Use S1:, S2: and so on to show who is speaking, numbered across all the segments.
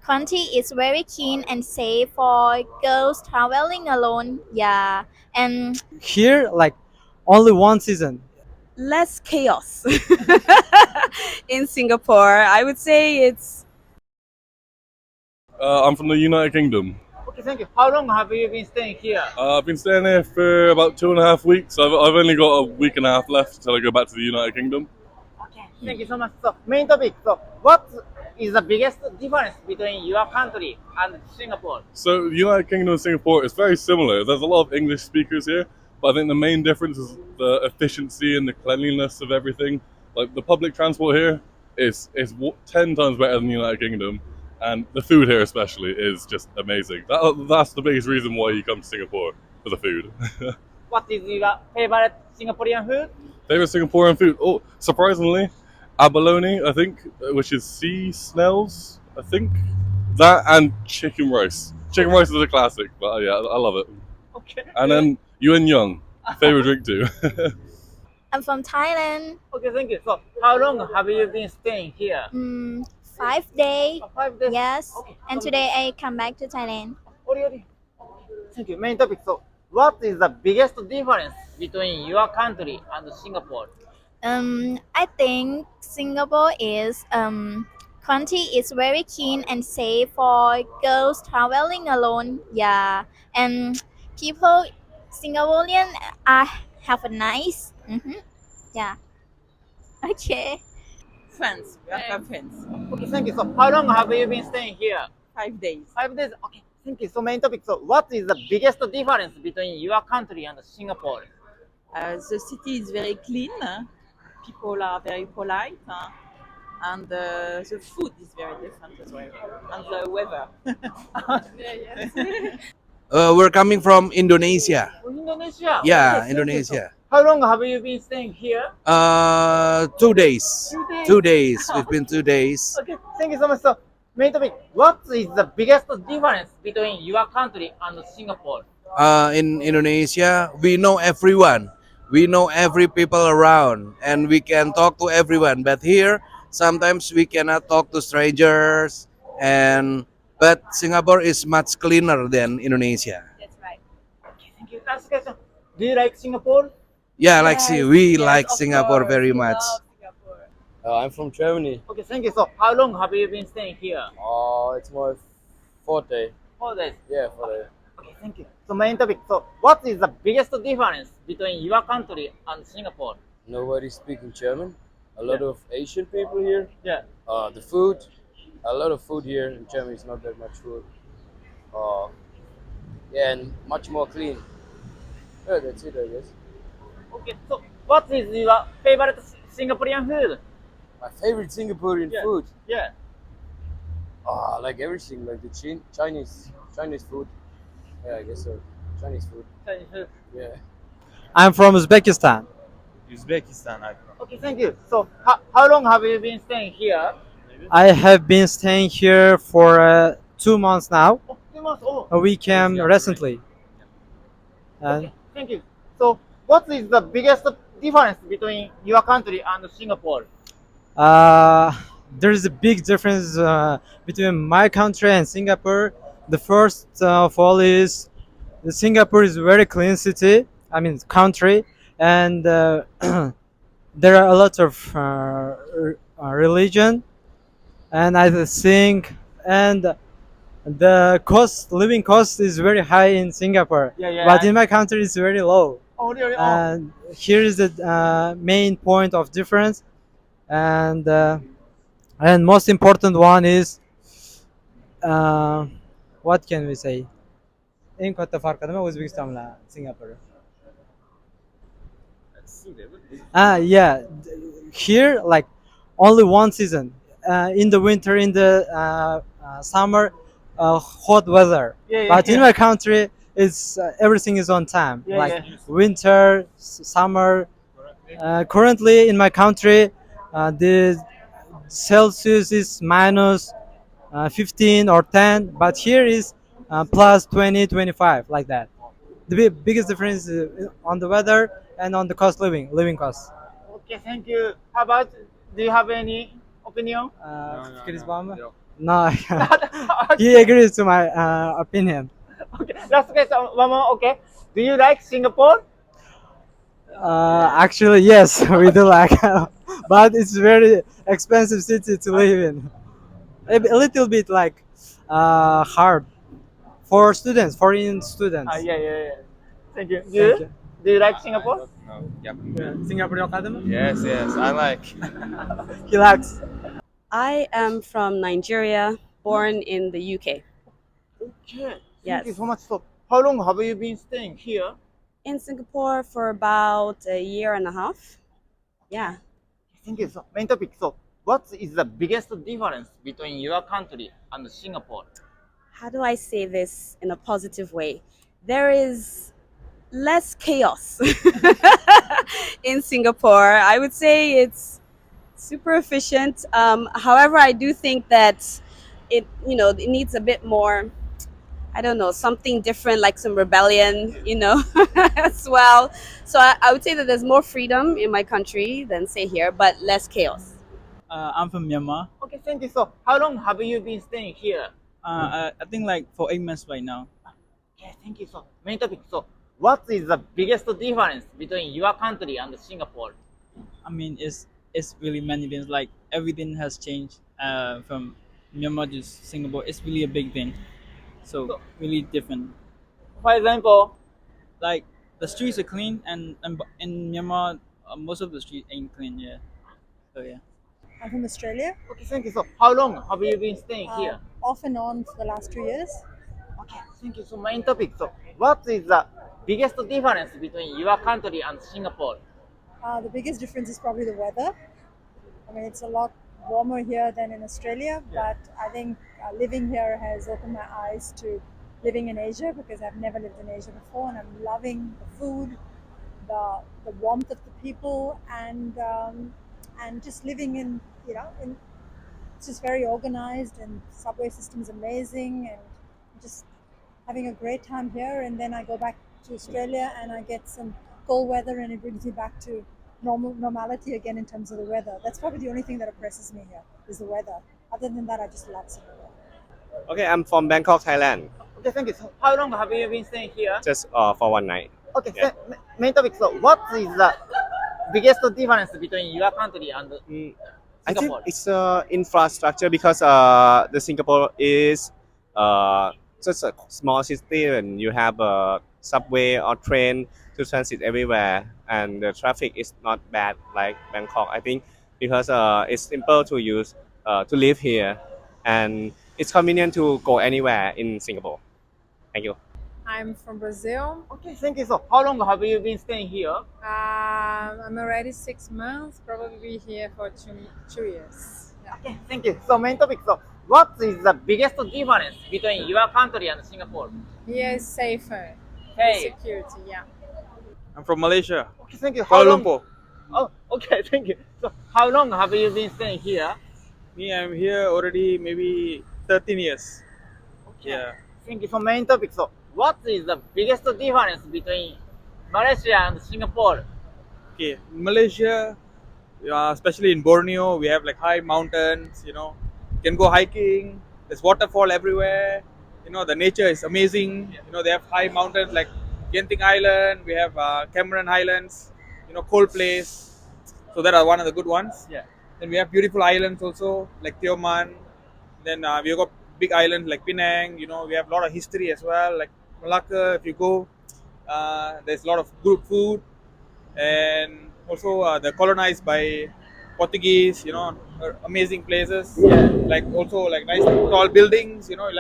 S1: Country is very clean and safe for girls traveling alone. Yeah, and
S2: Here, like only one season.
S3: Less chaos in Singapore. I would say it's
S4: I'm from the United Kingdom.
S5: Okay, thank you. How long have you been staying here?
S4: I've been staying here for about 2.5 weeks. I've only got a week and a half left until I go back to the United Kingdom.
S5: Okay, thank you so much. So, main topic. So, what is the biggest difference between your country and Singapore?
S4: So the United Kingdom and Singapore is very similar. There's a lot of English speakers here, but I think the main difference is the efficiency and the cleanliness of everything. Like the public transport here is 10 times better than the United Kingdom, and the food here especially is just amazing. That's the biggest reason why you come to Singapore, for the food.
S5: What is your favorite Singaporean food?
S4: Favorite Singaporean food? Oh, surprisingly, abalone, I think, which is sea snails, I think. That and chicken rice. Chicken rice is a classic, but yeah, I love it.
S5: Okay.
S4: And then Yuan Young, favorite drink too.
S1: I'm from Thailand.
S5: Okay, thank you. So, how long have you been staying here?
S1: 5 days.
S5: 5 days.
S1: Yes,
S5: Okay.
S1: and today I come back to Thailand.
S5: Ori. Thank you. Main topic. So, what is the biggest difference between your country and Singapore?
S1: I think Singapore is country is very clean and safe for girls traveling alone. Yeah, and people Singaporean are have a nice. Yeah. Okay.
S3: friends. We are friends.
S5: Okay, thank you. So, how long have you been staying here?
S3: 5 days.
S5: 5 days. Okay, thank you. So, main topic. So, what is the biggest difference between your country and Singapore?
S3: The city is very clean. People are very polite. And the food is very different as well. And the weather.
S6: We're coming from Indonesia.
S5: Indonesia.
S6: Yeah,
S5: Okay, thank you.
S6: Indonesia.
S5: So, how long have you been staying here?
S6: 2 days.
S5: 2 days.
S6: 2 days. We've been 2 days.
S5: Okay, thank you so much. So, main topic. What is the biggest difference between your country and Singapore?
S6: In Indonesia, we know everyone. We know every people around, and we can talk to everyone. But here, sometimes we cannot talk to strangers. But Singapore is much cleaner than Indonesia.
S1: That's right.
S5: Okay, thank you. Last question. Do you like Singapore?
S6: Yeah, we
S3: Yes,
S6: like
S3: of
S6: Singapore
S3: course,
S6: very
S3: we
S6: much.
S3: love Singapore.
S7: I'm from Germany.
S5: Okay, thank you. So, how long have you been staying here?
S7: It's my fourth day.
S5: 4 days.
S7: Yeah, 4 day.
S5: Okay, thank you. So, main topic. So, what is the biggest difference between your country and Singapore?
S7: Nobody's speaking German. A lot of Asian people here.
S5: Yeah.
S7: The food, a lot of food here. In Germany is not that much food. Yeah, and much more clean. Yeah, that's it, I guess.
S5: Okay, so what is your favorite Singaporean food?
S7: My favorite Singaporean
S5: Yeah.
S7: food.
S5: Yeah.
S7: I like everything, like the Chinese food. Yeah, I guess so. Chinese food.
S5: Chinese food.
S7: Yeah.
S2: I'm from Uzbekistan.
S8: Uzbekistan.
S5: Okay, thank you. So, how long have you been staying here?
S2: I have been staying here for 2 months now.
S5: Oh, 2 months. Oh,
S2: We came recently. And
S5: okay, thank you. So, what is the biggest difference between your country and Singapore?
S2: there is a big difference between my country and Singapore. The first of all is the Singapore is a very clean city. I mean country, and there are a lot of religion, and I think and the living cost is very high in Singapore.
S5: Yeah.
S2: But in my country, it's very low.
S5: Oh, really?
S2: And here is the main point of difference, and most important one is what can we say? En katta farkı değil mi Uzbekistan'la Singapore? Yeah, here like only one season. In the winter, in the summer, hot weather.
S5: Yeah,
S2: But in my country, it's everything is on time.
S5: Yeah,
S2: like
S5: yeah.
S2: winter, summer. Currently in my country, the Celsius is minus 15 or 10, but here is plus 20, 25, like that. The biggest difference is on the weather and on the living cost.
S5: Okay, thank you. How about, do you have any opinion?
S2: Fikriniz var mı? No, he
S5: Okay.
S2: agrees to my opinion.
S5: Okay. Last question. One more. Okay. Do you like Singapore?
S2: Actually, yes, we do like, but it's very expensive city to live in. A little bit like hard for students, foreign students.
S5: Yeah, yeah, yeah. Thank you.
S2: Thank you.
S5: Do you like Singapore?
S7: No. Yep.
S2: Singapore Academy.
S7: Yes, yes. I like.
S2: He likes.
S8: I am from Nigeria, born in the UK.
S5: Okay. Thank you
S8: Yes.
S5: so much. So, how long have you been staying here?
S8: In Singapore for about a year and a half. Yeah.
S5: Thank you. So, main topic. So, what is the biggest difference between your country and Singapore?
S8: How do I say this in a positive way? There is less chaos in Singapore. I would say it's super efficient. However, I do think that it needs a bit more. I don't know, something different, like some rebellion, as well. So I would say that there's more freedom in my country than, say, here, but less chaos.
S9: I'm from Myanmar.
S5: Okay. Thank you. So, how long have you been staying here?
S9: I think like for 8 months right now.
S5: Okay. Thank you. So, main topic. So, what is the biggest difference between your country and Singapore?
S9: I mean, it's really many things. Like everything has changed from Myanmar to Singapore. It's really a big thing. So really different.
S5: For example,
S9: Like the streets are clean, and in Myanmar, most of the streets ain't clean. Yeah. So yeah.
S10: I'm from Australia,
S5: okay. Thank you. So, how long have you been staying here?
S10: off and on for the last 2 years.
S5: Okay, thank you. So main topic. So what is the biggest difference between your country and Singapore?
S10: The biggest difference is probably the weather. I mean, it's a lot warmer here than in Australia, but I think living here has opened my eyes to living in Asia because I've never lived in Asia before, and I'm loving the food, the warmth of the people, and just living in it's just very organized, and subway system is amazing, and just having a great time here. And then I go back to Australia and I get some cold weather, and it brings me back to normality again in terms of the weather. That's probably the only thing that oppresses me here is the weather. Other than that, I just love Singapore.
S11: Okay, I'm from Bangkok, Thailand.
S5: Okay, thank you. So how long have you been staying here?
S11: Just for one night.
S5: Okay,
S11: Yeah.
S5: main topic. So what is the biggest difference between your country and
S11: I think
S5: Singapore?
S11: it's infrastructure because the Singapore is just a small city and you have a subway or train to transit everywhere, and the traffic is not bad like Bangkok. I think because it's simple to use to live here, and it's convenient to go anywhere in Singapore. Thank you.
S12: I'm from Brazil.
S5: Okay, thank you. So how long have you been staying here?
S12: I'm already 6 months, probably here for 2 years. Yeah.
S5: Okay, thank you. So main topic. So what is the biggest difference between your country and Singapore?
S12: Here is safer.
S5: Hey.
S12: Security, yeah.
S9: I'm from Malaysia.
S5: Okay, thank you. How
S9: Kuala
S5: long?
S9: Lumpur.
S5: Oh, okay, thank you. So how long have you been staying here?
S9: Me, I'm here already maybe 13 years.
S5: Okay.
S9: Yeah.
S5: Thank you. So main topic. So what is the biggest difference between Malaysia and Singapore?
S9: Okay, Malaysia, especially in Borneo, we have like high mountains. You can go hiking. There's waterfall everywhere. The nature is amazing. They have high mountains like Genting Island. We have Cameron Highlands. Cold place. So that are one of the good ones.
S5: Yeah.
S9: Then we have beautiful islands also like Tioman. Then we got big islands like Penang. We have a lot of history as well, like Malacca. If you go, there's a lot of good food, and also they're colonized by Portuguese. Amazing places.
S5: Yeah.
S9: Like also like nice tall buildings. You have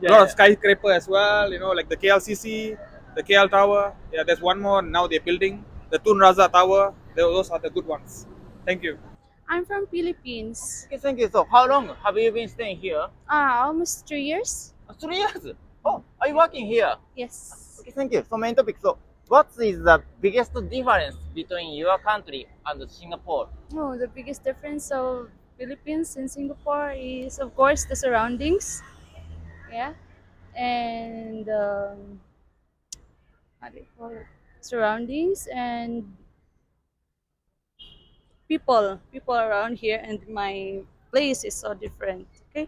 S9: a lot of skyscraper as well. Like the KLCC, the KL Tower. Yeah, there's one more now they're building, the Tun Razak Tower. Those are the good ones. Thank you.
S13: I'm from Philippines.
S5: Okay, thank you. So how long have you been staying here?
S13: Almost 3 years.
S5: 3 years. Oh, are you working here?
S13: Yes.
S5: Okay, thank you. So main topic. So what is the biggest difference between your country and Singapore?
S13: Oh, the biggest difference of Philippines and Singapore is, of course, the surroundings. Yeah, and how do you call it? Surroundings and people around here, and my place is so different. Okay.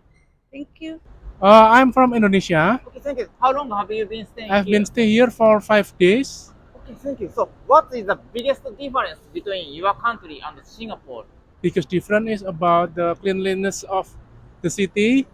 S8: Thank you.
S14: I'm from Indonesia.
S5: Okay, thank you. How long have you been staying
S14: I've
S5: here?
S14: been staying here for 5 days.
S5: Okay, thank you. So, what is the biggest difference between your country and Singapore?
S14: Biggest difference is about the cleanliness of the city